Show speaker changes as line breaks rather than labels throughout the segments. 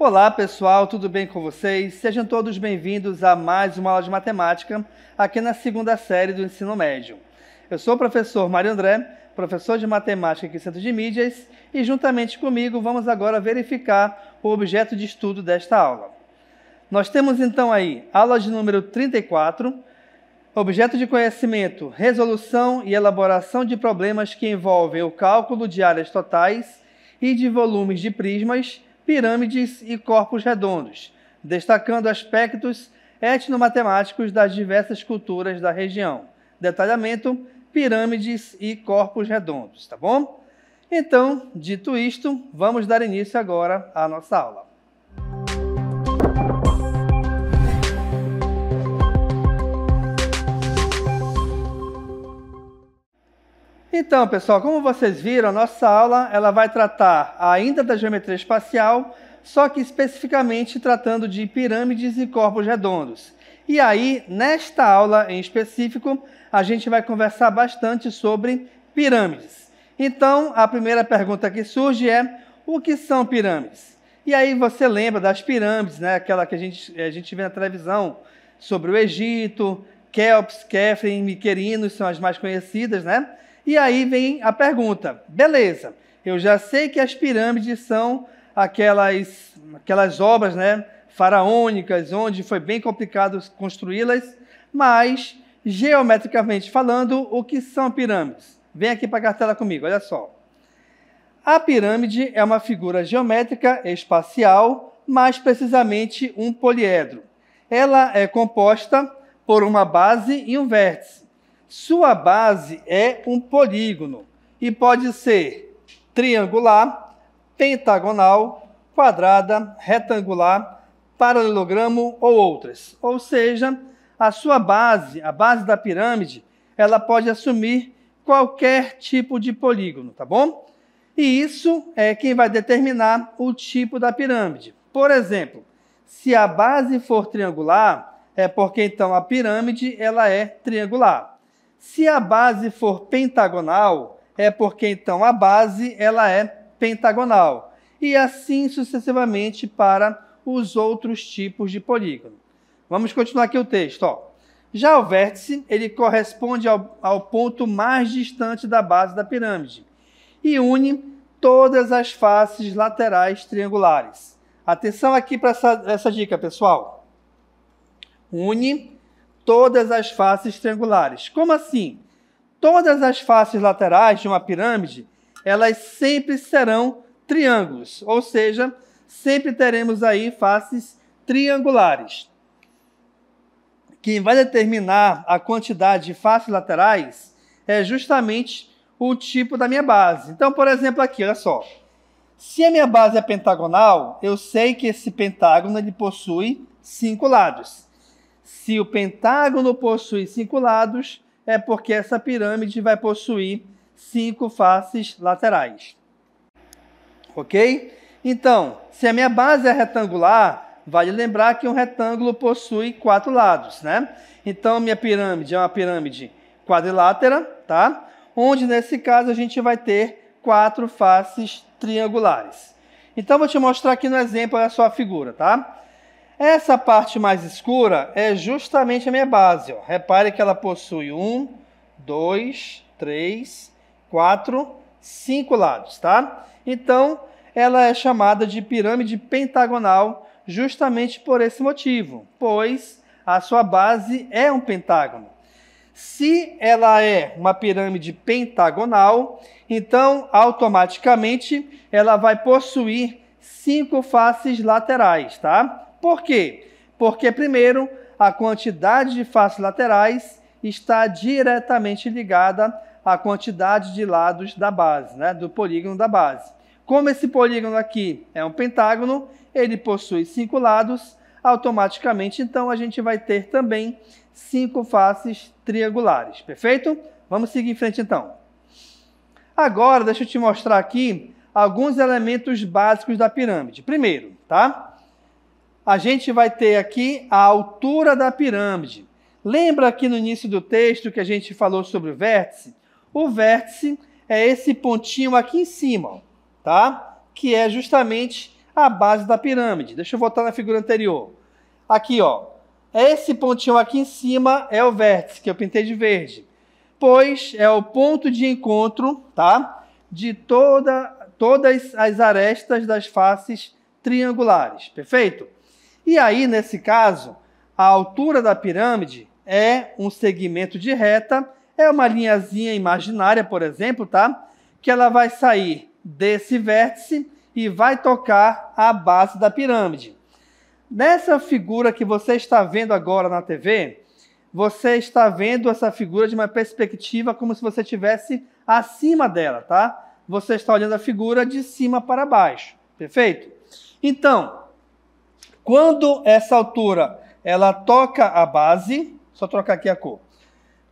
Olá pessoal, tudo bem com vocês? Sejam todos bem-vindos a mais uma aula de matemática aqui na segunda série do ensino médio. Eu sou o professor Mário André, professor de matemática aqui no Centro de Mídias, e juntamente comigo vamos agora verificar o objeto de estudo desta aula. Nós temos então aí aula de número 34, objeto de conhecimento, resolução e elaboração de problemas que envolvem o cálculo de áreas totais e de volumes de prismas, pirâmides e corpos redondos, destacando aspectos etnomatemáticos das diversas culturas da região. Detalhamento, pirâmides e corpos redondos, tá bom? Então, dito isto, vamos dar início agora à nossa aula. Então, pessoal, como vocês viram, a nossa aula ela vai tratar ainda da geometria espacial, só que especificamente tratando de pirâmides e corpos redondos. E aí, nesta aula em específico, a gente vai conversar bastante sobre pirâmides. Então, a primeira pergunta que surge é: o que são pirâmides? E aí você lembra das pirâmides, né? Aquela que a gente vê na televisão sobre o Egito, Quéops, Quefren, Miquerinos são as mais conhecidas, né? E aí vem a pergunta, beleza, eu já sei que as pirâmides são aquelas obras, né, faraônicas, onde foi bem complicado construí-las, mas, geometricamente falando, o que são pirâmides? Vem aqui para a cartela comigo, olha só. A pirâmide é uma figura geométrica espacial, mais precisamente um poliedro. Ela é composta por uma base e um vértice. Sua base é um polígono e pode ser triangular, pentagonal, quadrada, retangular, paralelogramo ou outras. Ou seja, a sua base, a base da pirâmide, ela pode assumir qualquer tipo de polígono, tá bom? E isso é quem vai determinar o tipo da pirâmide. Por exemplo, se a base for triangular, é porque então a pirâmide ela é triangular. Se a base for pentagonal, é porque então a base ela é pentagonal. E assim sucessivamente para os outros tipos de polígono. Vamos continuar aqui o texto. Ó. Já o vértice, ele corresponde ao ponto mais distante da base da pirâmide e une todas as faces laterais triangulares. Atenção aqui para essa dica, pessoal. Une todas as faces triangulares. Como assim? Todas as faces laterais de uma pirâmide, elas sempre serão triângulos, ou seja, sempre teremos aí faces triangulares. Quem vai determinar a quantidade de faces laterais é justamente o tipo da minha base. Então, por exemplo, aqui, olha só. Se a minha base é pentagonal, eu sei que esse pentágono ele possui 5 lados. Se o pentágono possui 5 lados, é porque essa pirâmide vai possuir 5 faces laterais. Ok? Então, se a minha base é retangular, vale lembrar que um retângulo possui 4 lados, né? Então, minha pirâmide é uma pirâmide quadrilátera, tá? Onde, nesse caso, a gente vai ter 4 faces triangulares. Então, vou te mostrar aqui no exemplo, olha só a figura, tá? Essa parte mais escura é justamente a minha base. Ó. Repare que ela possui 1, 2, 3, 4, 5 lados, tá? Então, ela é chamada de pirâmide pentagonal justamente por esse motivo, pois a sua base é um pentágono. Se ela é uma pirâmide pentagonal, então, automaticamente, ela vai possuir 5 faces laterais, tá? Por quê? Porque, primeiro, a quantidade de faces laterais está diretamente ligada à quantidade de lados da base, né? Do polígono da base. Como esse polígono aqui é um pentágono, ele possui 5 lados, automaticamente, então, a gente vai ter também 5 faces triangulares. Perfeito? Vamos seguir em frente, então. Agora, deixa eu te mostrar aqui alguns elementos básicos da pirâmide. Primeiro, tá? A gente vai ter aqui a altura da pirâmide. Lembra aqui no início do texto que a gente falou sobre o vértice? O vértice é esse pontinho aqui em cima, tá? Que é justamente a base da pirâmide. Deixa eu voltar na figura anterior. Aqui, ó. Esse pontinho aqui em cima é o vértice, que eu pintei de verde. Pois é o ponto de encontro, tá? De todas as arestas das faces triangulares. Perfeito? E aí, nesse caso, a altura da pirâmide é um segmento de reta, é uma linhazinha imaginária, por exemplo, tá? Que ela vai sair desse vértice e vai tocar a base da pirâmide. Nessa figura que você está vendo agora na TV, você está vendo essa figura de uma perspectiva como se você estivesse acima dela, tá? Você está olhando a figura de cima para baixo, perfeito? Então, quando essa altura ela toca a base, só trocar aqui a cor.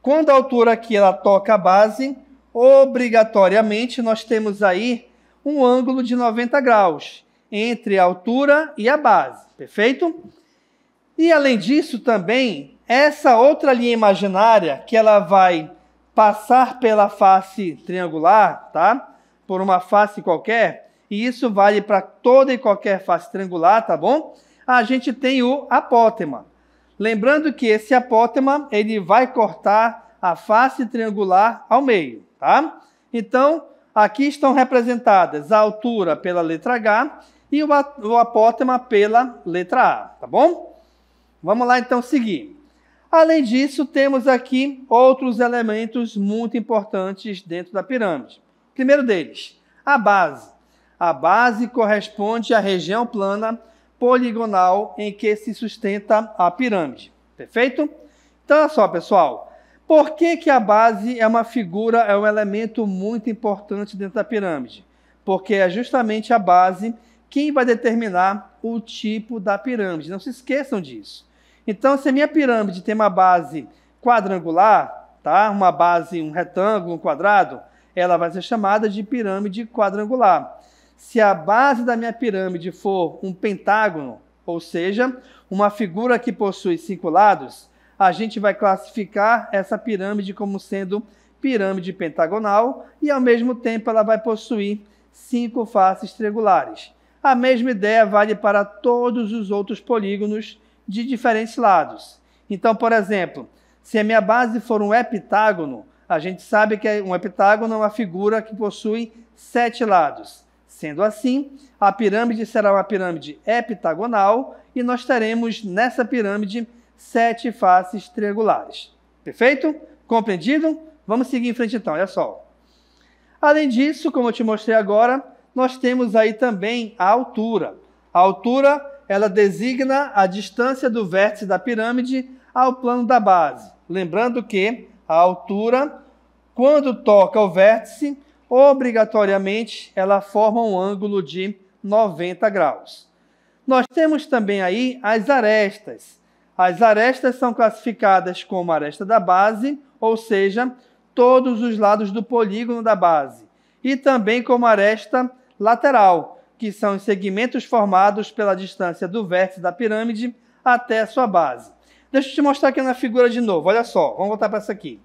Quando a altura aqui ela toca a base, obrigatoriamente nós temos aí um ângulo de 90 graus entre a altura e a base, perfeito? E além disso também, essa outra linha imaginária que ela vai passar pela face triangular, tá? Por uma face qualquer, e isso vale para toda e qualquer face triangular, tá bom? A gente tem o apótema. Lembrando que esse apótema, ele vai cortar a face triangular ao meio, tá? Então, aqui estão representadas a altura pela letra H e o apótema pela letra A, tá bom? Vamos lá então seguir. Além disso, temos aqui outros elementos muito importantes dentro da pirâmide. O primeiro deles, a base. A base corresponde à região plana poligonal em que se sustenta a pirâmide. Perfeito? Então, olha só, pessoal. Por que a base é uma figura, é um elemento muito importante dentro da pirâmide? Porque é justamente a base quem vai determinar o tipo da pirâmide. Não se esqueçam disso. Então, se a minha pirâmide tem uma base quadrangular, tá? Uma base, um retângulo, um quadrado, ela vai ser chamada de pirâmide quadrangular. Se a base da minha pirâmide for um pentágono, ou seja, uma figura que possui 5 lados, a gente vai classificar essa pirâmide como sendo pirâmide pentagonal e, ao mesmo tempo, ela vai possuir 5 faces triangulares. A mesma ideia vale para todos os outros polígonos de diferentes lados. Então, por exemplo, se a minha base for um heptágono, a gente sabe que um heptágono é uma figura que possui 7 lados. Sendo assim, a pirâmide será uma pirâmide heptagonal e nós teremos nessa pirâmide 7 faces triangulares. Perfeito? Compreendido? Vamos seguir em frente então, olha só. Além disso, como eu te mostrei agora, nós temos aí também a altura. A altura, ela designa a distância do vértice da pirâmide ao plano da base. Lembrando que a altura, quando toca o vértice, obrigatoriamente ela forma um ângulo de 90 graus. Nós temos também aí as arestas. As arestas são classificadas como aresta da base, ou seja, todos os lados do polígono da base, e também como aresta lateral, que são os segmentos formados pela distância do vértice da pirâmide até a sua base. Deixa eu te mostrar aqui na figura de novo, olha só, vamos voltar para essa aqui.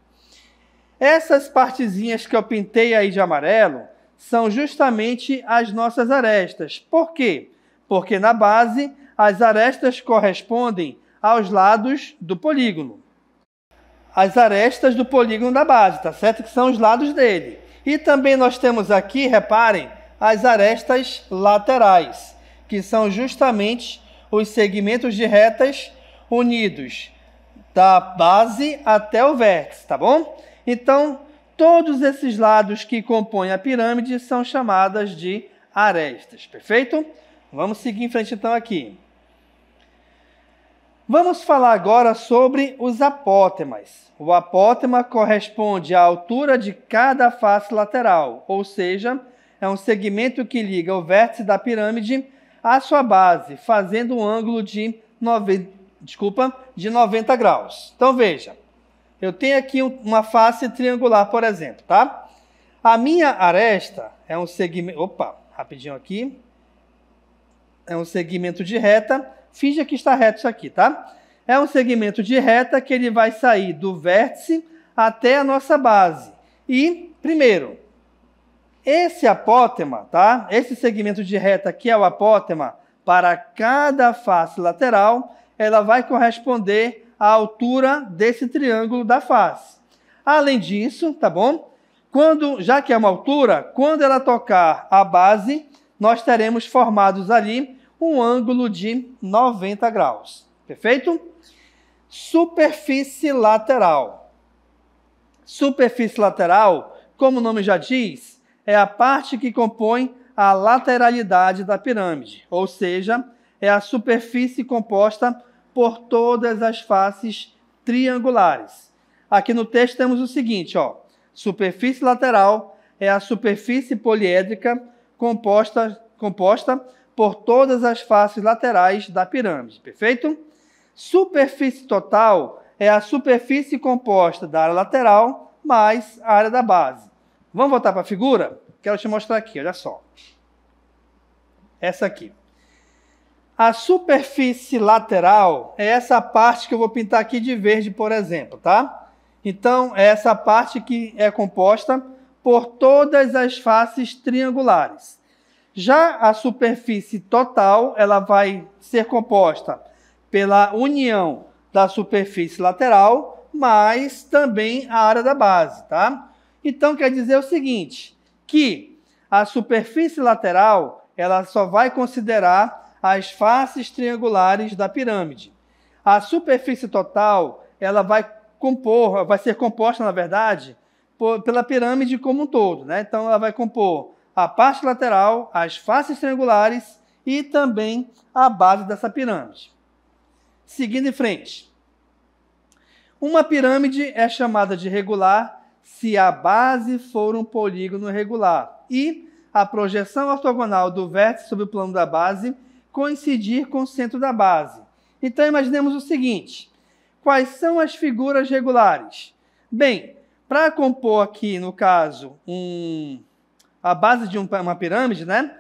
Essas partezinhas que eu pintei aí de amarelo são justamente as nossas arestas. Por quê? Porque na base as arestas correspondem aos lados do polígono. As arestas do polígono da base, tá certo? Que são os lados dele. E também nós temos aqui, reparem, as arestas laterais, que são justamente os segmentos de retas unidos da base até o vértice, tá bom? Então, todos esses lados que compõem a pirâmide são chamadas de arestas, perfeito? Vamos seguir em frente então aqui. Vamos falar agora sobre os apótemas. O apótema corresponde à altura de cada face lateral, ou seja, é um segmento que liga o vértice da pirâmide à sua base, fazendo um ângulo de 90 graus. Então, veja, eu tenho aqui uma face triangular, por exemplo, tá? A minha aresta é um segmento... Opa, rapidinho aqui. É um segmento de reta. Finge que está reto isso aqui, tá? É um segmento de reta que ele vai sair do vértice até a nossa base. E, primeiro, Esse apótema, tá? Esse segmento de reta que é o apótema, para cada face lateral, ela vai corresponder à altura desse triângulo da face. Além disso, tá bom? Já que é uma altura, quando ela tocar a base, nós teremos formados ali um ângulo de 90 graus. Perfeito? Superfície lateral. Superfície lateral, como o nome já diz, é a parte que compõe a lateralidade da pirâmide, ou seja, é a superfície composta por todas as faces triangulares. Aqui no texto temos o seguinte, ó, superfície lateral é a superfície poliédrica composta por todas as faces laterais da pirâmide, perfeito? Superfície total é a superfície composta da área lateral mais a área da base. Vamos voltar para a figura? Quero te mostrar aqui, olha só. Essa aqui. A superfície lateral é essa parte que eu vou pintar aqui de verde, por exemplo, tá? Então, é essa parte que é composta por todas as faces triangulares. Já a superfície total, ela vai ser composta pela união da superfície lateral, mais também a área da base, tá? Então, quer dizer o seguinte, que a superfície lateral, ela só vai considerar as faces triangulares da pirâmide. A superfície total, ela vai ser composta, na verdade, pela pirâmide como um todo, né? Então, ela vai compor a parte lateral, as faces triangulares e também a base dessa pirâmide. Seguindo em frente. Uma pirâmide é chamada de regular se a base for um polígono regular e a projeção ortogonal do vértice sobre o plano da base coincidir com o centro da base. Então, imaginemos o seguinte. Quais são as figuras regulares? Bem, para compor aqui, no caso, a base de uma pirâmide, né?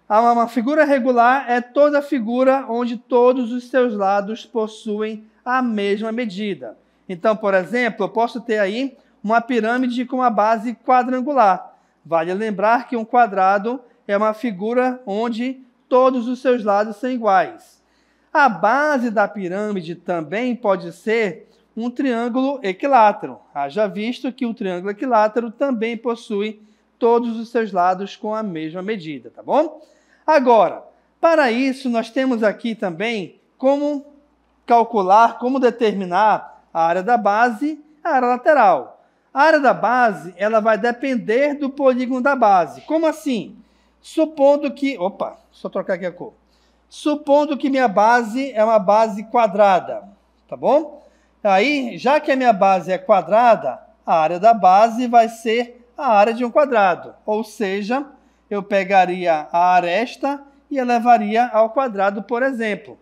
Uma figura regular é toda figura onde todos os seus lados possuem a mesma medida. Então, por exemplo, eu posso ter aí uma pirâmide com uma base quadrangular. Vale lembrar que um quadrado é uma figura onde todos os seus lados são iguais. A base da pirâmide também pode ser um triângulo equilátero. Haja visto que o triângulo equilátero também possui todos os seus lados com a mesma medida, tá bom? Agora, para isso, nós temos aqui também como calcular, como determinar a área da base e a área lateral. A área da base, ela vai depender do polígono da base. Como assim? Supondo que... Opa, deixa eu trocar aqui a cor. Supondo que minha base é uma base quadrada, tá bom? Aí, já que a minha base é quadrada, a área da base vai ser a área de um quadrado. Ou seja, eu pegaria a aresta e elevaria ao quadrado, por exemplo.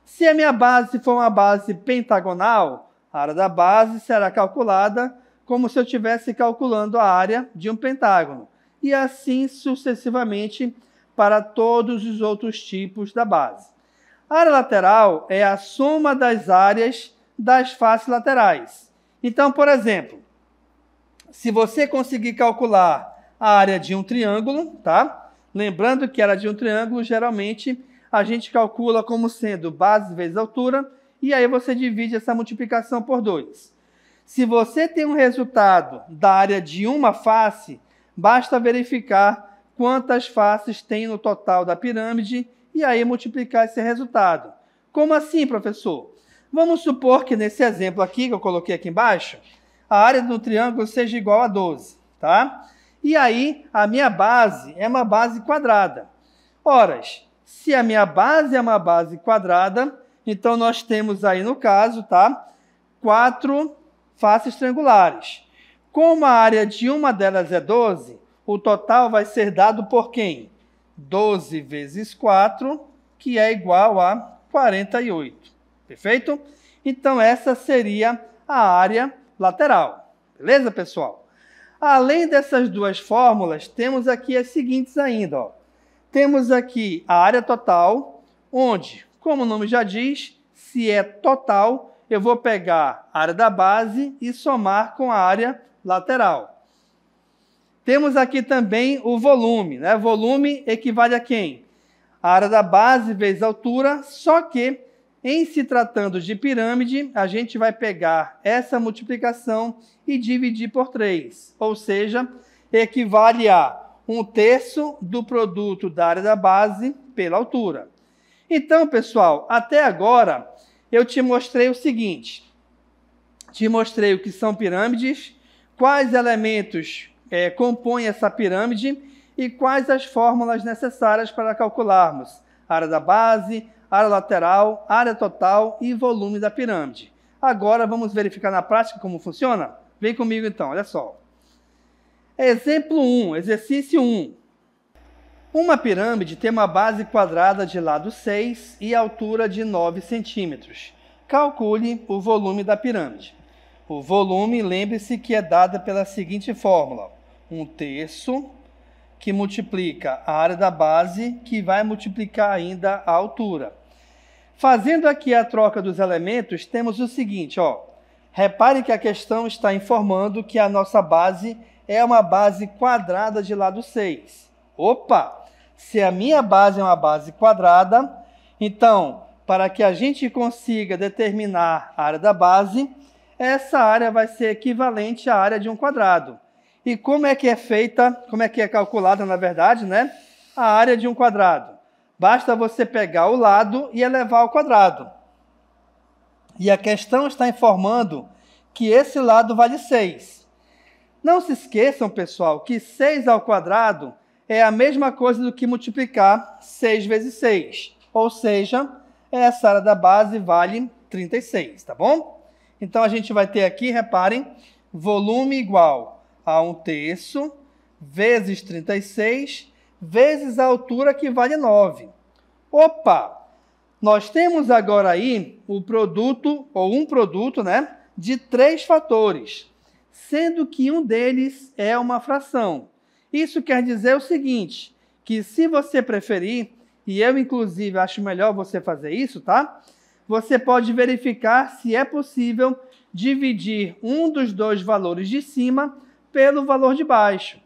Se a minha base for uma base pentagonal, a área da base será calculada como se eu estivesse calculando a área de um pentágono. E assim sucessivamente para todos os outros tipos da base. A área lateral é a soma das áreas das faces laterais. Então, por exemplo, se você conseguir calcular a área de um triângulo, tá? Lembrando que a área de um triângulo, geralmente, a gente calcula como sendo base vezes altura, e aí você divide essa multiplicação por 2. Se você tem um resultado da área de uma face, basta verificar quantas faces tem no total da pirâmide e aí multiplicar esse resultado. Como assim, professor? Vamos supor que nesse exemplo aqui, que eu coloquei aqui embaixo, a área do triângulo seja igual a 12, tá? E aí, a minha base é uma base quadrada. Ora, se a minha base é uma base quadrada, então nós temos aí, no caso, tá? 4 faces triangulares. Como a área de uma delas é 12, o total vai ser dado por quem? 12 vezes 4, que é igual a 48. Perfeito? Então, essa seria a área lateral. Beleza, pessoal? Além dessas duas fórmulas, temos aqui as seguintes ainda. Ó. Temos aqui a área total, onde, como o nome já diz, se é total, eu vou pegar a área da base e somar com a área lateral. Temos aqui também o volume, né? Volume equivale a quem? A área da base vezes a altura, só que, em se tratando de pirâmide, a gente vai pegar essa multiplicação e dividir por 3, ou seja, equivale a 1/3 do produto da área da base pela altura. Então, pessoal, até agora eu te mostrei o seguinte, te mostrei o que são pirâmides, quais elementos compõem essa pirâmide e quais as fórmulas necessárias para calcularmos a área da base, área lateral, área total e volume da pirâmide. Agora vamos verificar na prática como funciona? Vem comigo então, olha só. Exemplo 1, exercício 1. Uma pirâmide tem uma base quadrada de lado 6 e altura de 9 centímetros. Calcule o volume da pirâmide. O volume, lembre-se que é dado pela seguinte fórmula: 1/3 que multiplica a área da base, que vai multiplicar ainda a altura. Fazendo aqui a troca dos elementos, temos o seguinte, ó. Repare que a questão está informando que a nossa base é uma base quadrada de lado 6. Opa! Se a minha base é uma base quadrada, então, para que a gente consiga determinar a área da base, essa área vai ser equivalente à área de um quadrado. E como é que é feita, como é que é calculada, na verdade, né? A área de um quadrado. Basta você pegar o lado e elevar ao quadrado. E a questão está informando que esse lado vale 6. Não se esqueçam, pessoal, que 6 ao quadrado é a mesma coisa do que multiplicar 6 vezes 6. Ou seja, essa área da base vale 36, tá bom? Então, a gente vai ter aqui, reparem, volume igual a 1/3 vezes 36 vezes a altura, que vale 9. Opa! Nós temos agora aí o produto, ou um produto, né, de 3 fatores, sendo que um deles é uma fração. Isso quer dizer o seguinte, que se você preferir, e eu inclusive acho melhor você fazer isso, tá? Você pode verificar se é possível dividir um dos dois valores de cima pelo valor de baixo.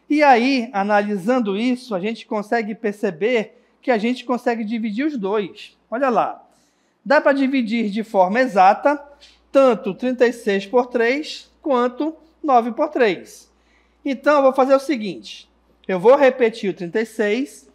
E aí, analisando isso, a gente consegue perceber que a gente consegue dividir os dois. Olha lá, dá para dividir de forma exata tanto 36 por 3 quanto 9 por 3. Então, eu vou fazer o seguinte, eu vou repetir o 36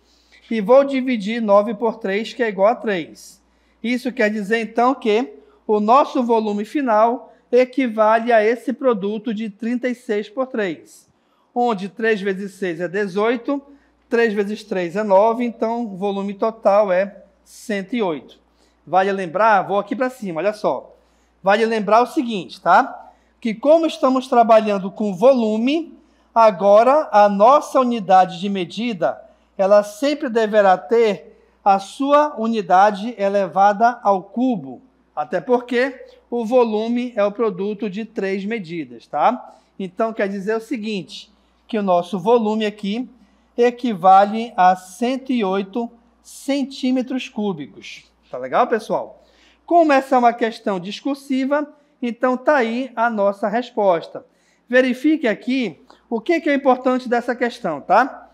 e vou dividir 9 por 3, que é igual a 3. Isso quer dizer, então, que o nosso volume final equivale a esse produto de 36 por 3, onde 3 vezes 6 é 18, 3 vezes 3 é 9, então o volume total é 108. Vale lembrar, vou aqui para cima, olha só. Vale lembrar o seguinte, tá? Que como estamos trabalhando com volume, agora a nossa unidade de medida, ela sempre deverá ter a sua unidade elevada ao cubo, até porque o volume é o produto de 3 medidas, tá? Então, quer dizer o seguinte, que o nosso volume aqui equivale a 108 centímetros cúbicos. Tá legal, pessoal? Como essa é uma questão discursiva, então tá aí a nossa resposta. Verifique aqui o que é importante dessa questão, tá?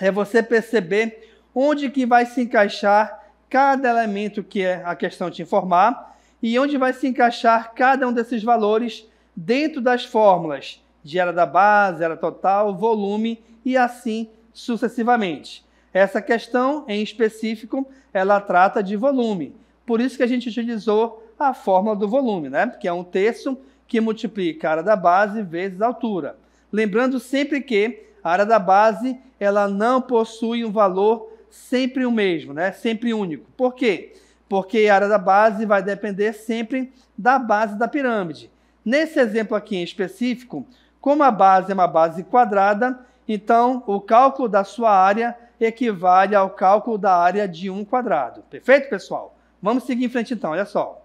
É você perceber onde que vai se encaixar cada elemento que a questão te informar e onde vai se encaixar cada um desses valores dentro das fórmulas de área da base, área total, volume e assim sucessivamente. Essa questão, em específico, ela trata de volume. Por isso que a gente utilizou a fórmula do volume, né? Que é 1/3 que multiplica a área da base vezes a altura. Lembrando sempre que a área da base ela não possui um valor sempre o mesmo, né? Sempre único. Por quê? Porque a área da base vai depender sempre da base da pirâmide. Nesse exemplo aqui em específico, como a base é uma base quadrada, então o cálculo da sua área equivale ao cálculo da área de um quadrado. Perfeito, pessoal? Vamos seguir em frente então, olha só.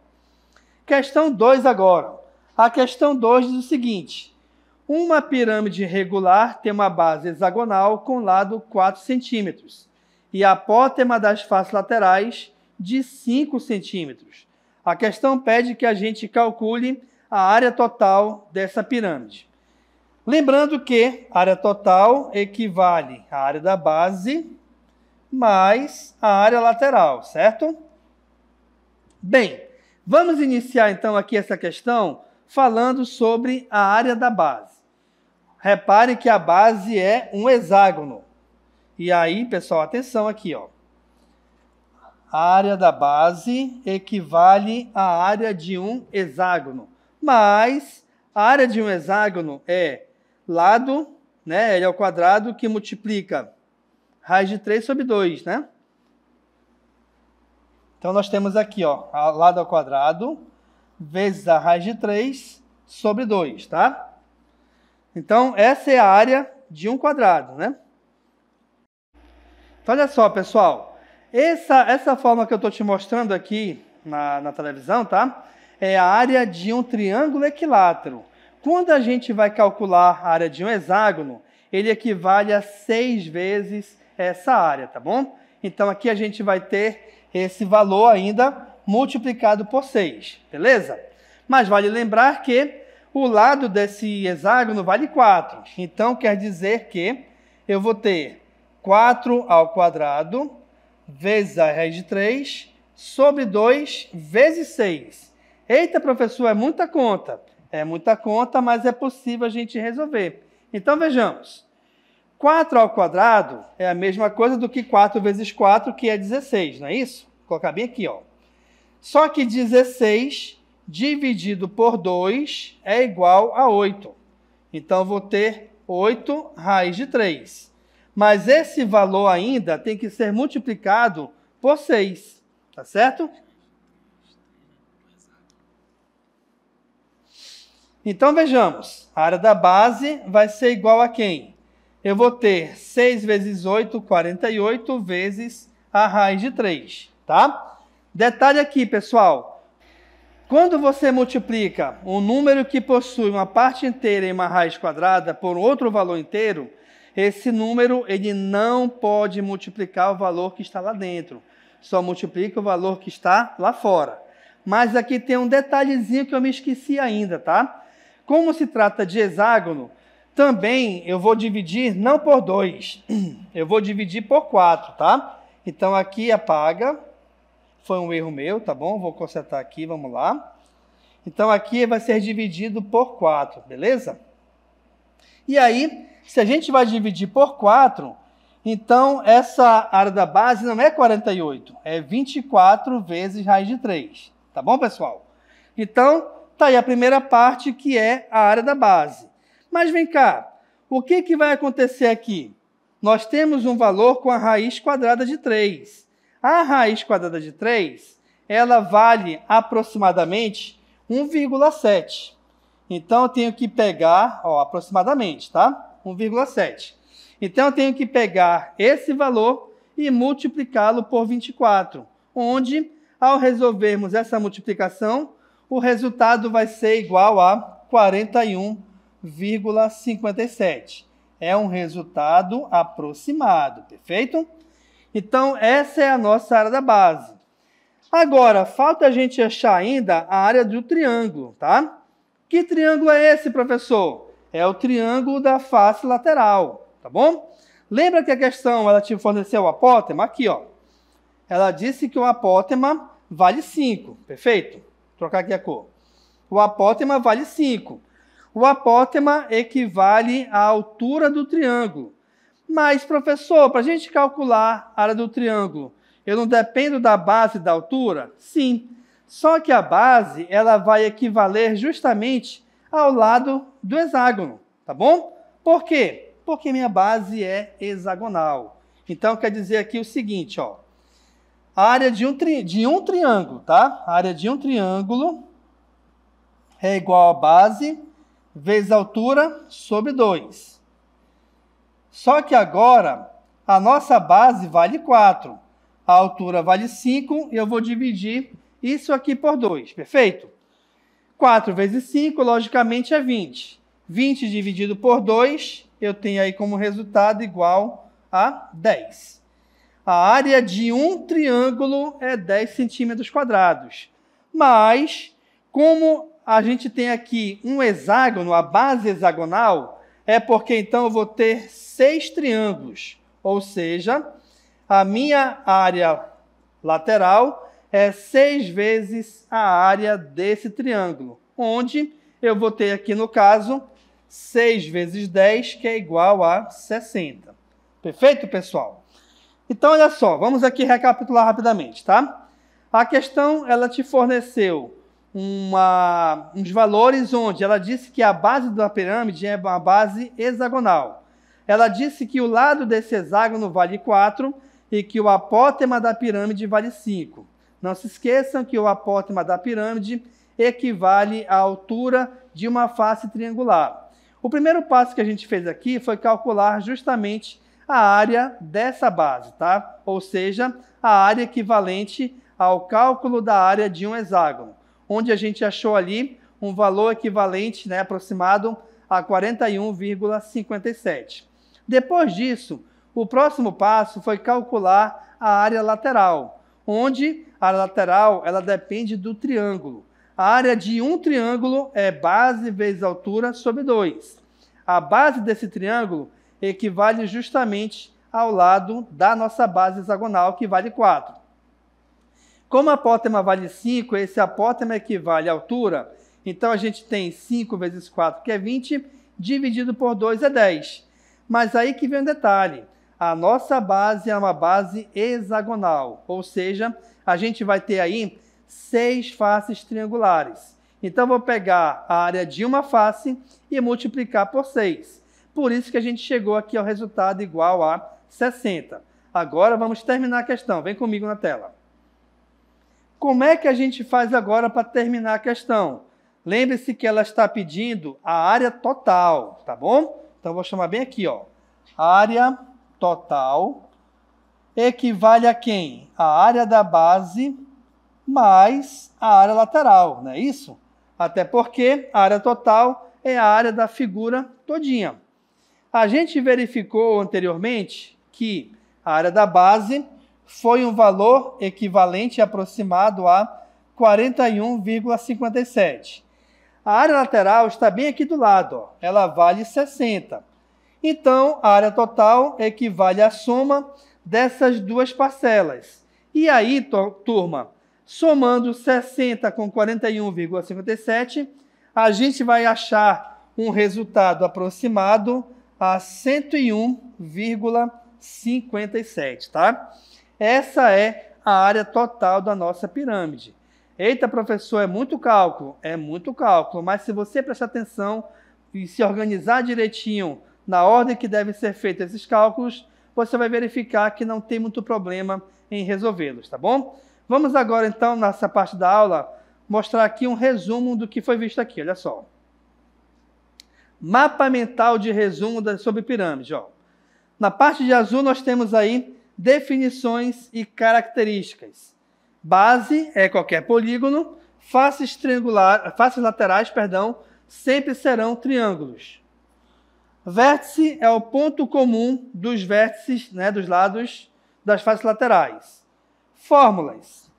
Questão 2 agora. A questão 2 diz o seguinte: uma pirâmide regular tem uma base hexagonal com lado 4 centímetros e a apótema das faces laterais de 5 centímetros. A questão pede que a gente calcule a área total dessa pirâmide. Lembrando que a área total equivale à área da base mais a área lateral, certo? Bem, vamos iniciar então aqui essa questão falando sobre a área da base. Repare que a base é um hexágono. E aí, pessoal, atenção aqui, ó. A área da base equivale à área de um hexágono. Mas a área de um hexágono é lado, né? Ele é o quadrado que multiplica raiz de 3 sobre 2, né? Então, nós temos aqui, ó, lado ao quadrado vezes a raiz de 3 sobre 2, tá? Então, essa é a área de um quadrado, né? Então, olha só, pessoal. Essa forma que eu estou te mostrando aqui na televisão, tá? É a área de um triângulo equilátero. Quando a gente vai calcular a área de um hexágono, ele equivale a 6 vezes essa área, tá bom? Então, aqui a gente vai ter esse valor ainda multiplicado por 6, beleza? Mas vale lembrar que o lado desse hexágono vale 4. Então, quer dizer que eu vou ter 4 ao quadrado vezes a raiz de 3 sobre 2 vezes 6. Eita, professor, é muita conta. É muita conta, mas é possível a gente resolver. Então, vejamos. 4 ao quadrado é a mesma coisa do que 4 vezes 4, que é 16, não é isso? Vou colocar bem aqui, ó. Só que 16 dividido por 2 é igual a 8. Então, eu vou ter 8 raiz de 3. Mas esse valor ainda tem que ser multiplicado por 6, tá certo? Então, vejamos. A área da base vai ser igual a quem? Eu vou ter 6 vezes 8, 48, vezes a raiz de 3, tá? Detalhe aqui, pessoal. Quando você multiplica um número que possui uma parte inteira e uma raiz quadrada por outro valor inteiro, esse número ele não pode multiplicar o valor que está lá dentro. Só multiplica o valor que está lá fora. Mas aqui tem um detalhezinho que eu me esqueci ainda, tá? Como se trata de hexágono, também eu vou dividir não por 2, eu vou dividir por 4, tá? Então aqui apaga, foi um erro meu, tá bom? Vou consertar aqui, vamos lá. Então aqui vai ser dividido por 4, beleza? E aí, se a gente vai dividir por 4, então essa área da base não é 48, é 24 vezes raiz de 3, tá bom, pessoal? Então, tá aí a primeira parte, que é a área da base. Mas vem cá, o que vai acontecer aqui? Nós temos um valor com a raiz quadrada de 3. A raiz quadrada de 3, ela vale aproximadamente 1,7. Então, eu tenho que pegar, ó, aproximadamente, tá? 1,7. Então, eu tenho que pegar esse valor e multiplicá-lo por 24, onde, ao resolvermos essa multiplicação, o resultado vai ser igual a 41,57. É um resultado aproximado, perfeito? Então, essa é a nossa área da base. Agora, falta a gente achar ainda a área do triângulo, tá? Que triângulo é esse, professor? É o triângulo da face lateral, tá bom? Lembra que a questão ela te forneceu o apótema? Aqui, ó. Ela disse que o apótema vale 5, perfeito? Vou trocar aqui a cor. O apótema vale 5. O apótema equivale à altura do triângulo. Mas, professor, para a gente calcular a área do triângulo, eu não dependo da base da altura? Sim. Só que a base ela vai equivaler justamente ao lado do hexágono, tá bom? Por quê? Porque minha base é hexagonal. Então, quer dizer aqui o seguinte, ó. A área de um triângulo, tá? A área de um triângulo é igual a base vezes a altura sobre 2. Só que agora, a nossa base vale 4. A altura vale 5 e eu vou dividir isso aqui por 2, perfeito? 4 vezes 5, logicamente, é 20. 20 dividido por 2, eu tenho aí como resultado igual a 10. A área de um triângulo é 10 centímetros quadrados. Mas, como a gente tem aqui um hexágono, a base hexagonal, É porque então eu vou ter 6 triângulos, ou seja, a minha área lateral é 6 vezes a área desse triângulo, onde eu vou ter aqui no caso 6 vezes 10, que é igual a 60. Perfeito, pessoal? Então, olha só, vamos aqui recapitular rapidamente, tá? A questão, ela te forneceu uns valores onde ela disse que a base da pirâmide é uma base hexagonal. Ela disse que o lado desse hexágono vale 4 e que o apótema da pirâmide vale 5. Não se esqueçam que o apótema da pirâmide equivale à altura de uma face triangular. O primeiro passo que a gente fez aqui foi calcular justamente a área dessa base, tá? Ou seja, a área equivalente ao cálculo da área de um hexágono, onde a gente achou ali um valor equivalente, né, aproximado a 41,57. Depois disso, o próximo passo foi calcular a área lateral, onde a área lateral ela depende do triângulo. A área de um triângulo é base vezes altura sobre 2. A base desse triângulo equivale justamente ao lado da nossa base hexagonal, que vale 4. Como a apótema vale 5, esse apótema equivale à altura, então a gente tem 5 vezes 4, que é 20, dividido por 2 é 10. Mas aí que vem um detalhe. A nossa base é uma base hexagonal, ou seja, a gente vai ter aí 6 faces triangulares. Então, vou pegar a área de uma face e multiplicar por 6. Por isso que a gente chegou aqui ao resultado igual a 60. Agora, vamos terminar a questão. Vem comigo na tela. Como é que a gente faz agora para terminar a questão? Lembre-se que ela está pedindo a área total, tá bom? Então, vou chamar bem aqui, ó. Área total equivale a quem? A área da base mais a área lateral, não é isso? Até porque a área total é a área da figura todinha. A gente verificou anteriormente que a área da base foi um valor equivalente aproximado a 41,57. A área lateral está bem aqui do lado, ó. Ela vale 60. Então, a área total equivale à soma dessas duas parcelas. E aí, turma, somando 60 com 41,57, a gente vai achar um resultado aproximado a 101,57, tá? Essa é a área total da nossa pirâmide. Eita, professor, é muito cálculo? É muito cálculo, mas se você prestar atenção e se organizar direitinho na ordem que devem ser feitos esses cálculos, você vai verificar que não tem muito problema em resolvê-los, tá bom? Vamos agora, então, nessa parte da aula, mostrar aqui um resumo do que foi visto aqui, olha só. Mapa mental de resumo sobre pirâmide, ó. Na parte de azul, nós temos aí definições e características. Base é qualquer polígono, faces laterais, sempre serão triângulos. Vértice é o ponto comum dos vértices, né, dos lados das faces laterais. Fórmulas.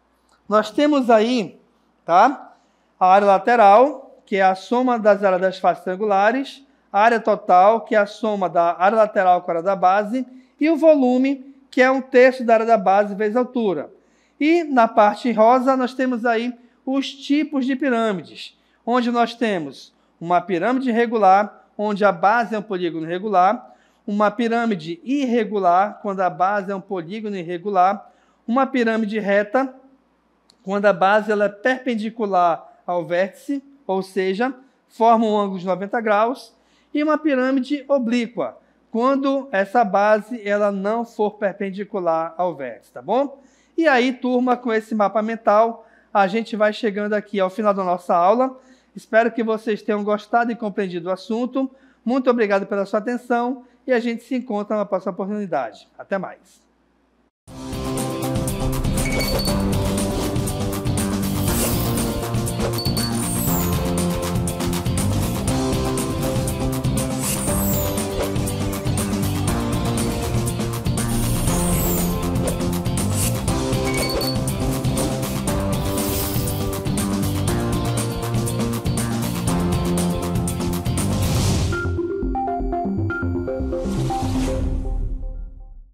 Nós temos aí, tá, a área lateral, que é a soma das áreas das faces triangulares, a área total, que é a soma da área lateral com a área da base, e o volume, que é 1/3 da área da base vezes a altura. E na parte rosa nós temos aí os tipos de pirâmides, onde nós temos uma pirâmide regular, onde a base é um polígono irregular, uma pirâmide irregular, quando a base é um polígono irregular, uma pirâmide reta, quando a base ela é perpendicular ao vértice, ou seja, forma um ângulo de 90 graus, e uma pirâmide oblíqua, quando essa base ela não for perpendicular ao vértice, tá bom? E aí, turma, com esse mapa mental, a gente vai chegando aqui ao final da nossa aula. Espero que vocês tenham gostado e compreendido o assunto. Muito obrigado pela sua atenção e a gente se encontra na próxima oportunidade. Até mais.